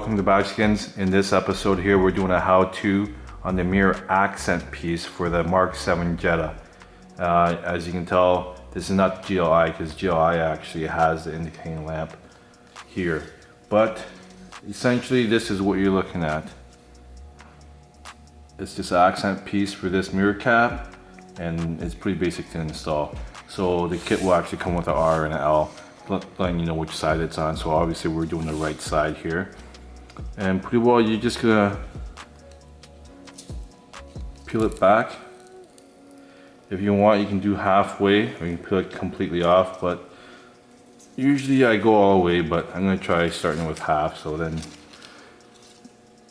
welcome to Badgeskins. In this episode here, we're doing a how-to on the mirror accent piece for the MK7 Jetta. As you can tell, this is not GLI because GLI actually has the indicating lamp here. But essentially, this is what you're looking at. It's this accent piece for this mirror cap, and it's pretty basic to install. So the kit will actually come with an R and an L, letting you know which side it's on. So obviously we're doing the right side here. And pretty well, you're just gonna peel it back. If you want, you can do halfway, or you can peel it completely off, but usually I go all the way, but I'm gonna try starting with half, so then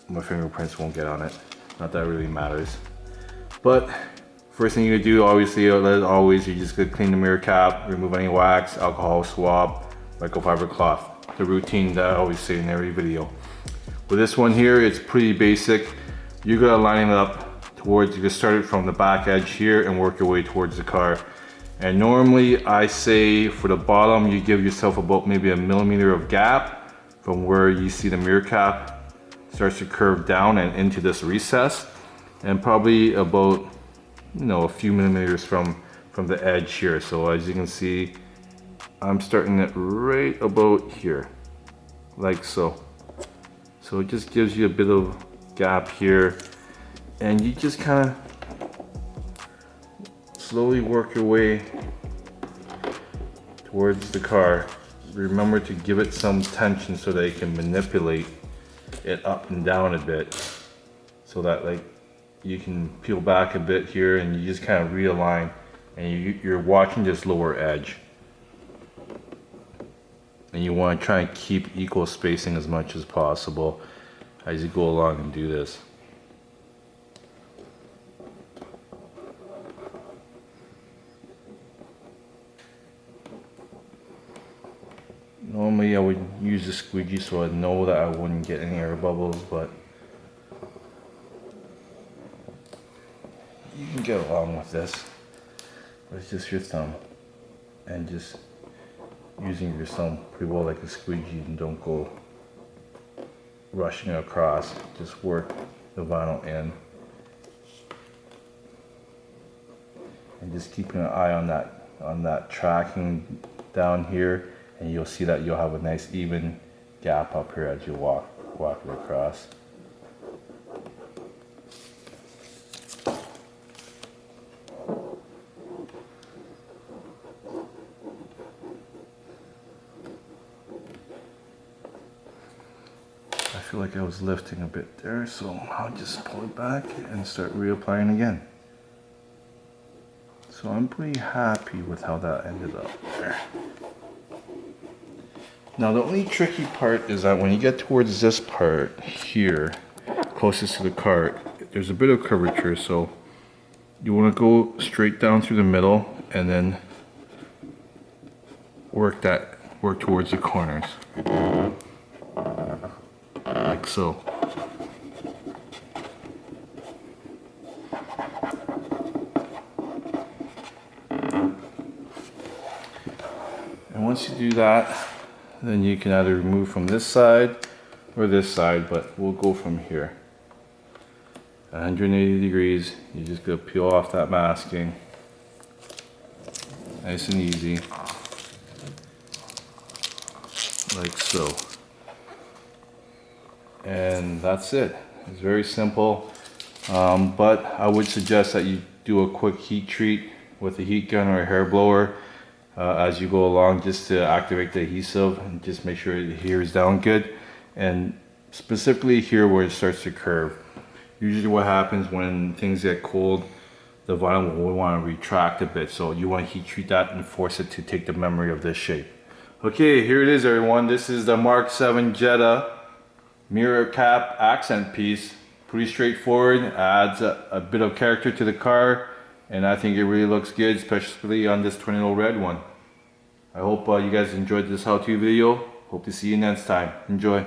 my fingerprints won't get on it. Not that it really matters. But first thing you're gonna do, obviously, as always, you're just gonna clean the mirror cap, remove any wax, alcohol swab, microfiber cloth. The routine that I always say in every video. With this one here, it's pretty basic. You're gonna line it up towards, you can start it from the back edge here and work your way towards the car. And normally I say for the bottom, you give yourself about maybe a millimeter of gap from where you see the mirror cap starts to curve down and into this recess, and probably about, you know, a few millimeters from the edge here. So as you can see, I'm starting it right about here, like so. So it just gives you a bit of gap here, and you just kind of slowly work your way towards the car. Remember to give it some tension so that you can manipulate it up and down a bit, so that like you can peel back a bit here and you just kind of realign, and you're watching this lower edge. And you want to try and keep equal spacing as much as possible as you go along and do this. Normally I would use the squeegee so I'd know that I wouldn't get any air bubbles, but you can get along with this. But it's just your thumb, and just using your thumb pretty well like a squeegee, and don't go rushing across. Just work the vinyl in, and just keeping an eye on that tracking down here. And you'll see that you'll have a nice even gap up here as you walk it across. I feel like I was lifting a bit there, so I'll just pull it back and start reapplying again. So I'm pretty happy with how that ended up there. Now the only tricky part is that when you get towards this part here, closest to the car, there's a bit of curvature, so you want to go straight down through the middle and then work towards the corners, like so. And once you do that, then you can either remove from this side or this side, but we'll go from here. 180 degrees, you just go peel off that masking. Nice and easy. Like so. And that's it. It's very simple. But I would suggest that you do a quick heat treat with a heat gun or a hair blower as you go along, just to activate the adhesive and just make sure it adheres down good, and specifically here where it starts to curve. Usually what happens when things get cold, the vinyl will want to retract a bit, so you want to heat treat that and force it to take the memory of this shape. Okay, here it is everyone. This is the MK7 Jetta mirror cap accent piece. Pretty straightforward, adds a bit of character to the car, and I think it really looks good, especially on this tornado red one. I hope you guys enjoyed this how-to video. Hope to see you next time. Enjoy.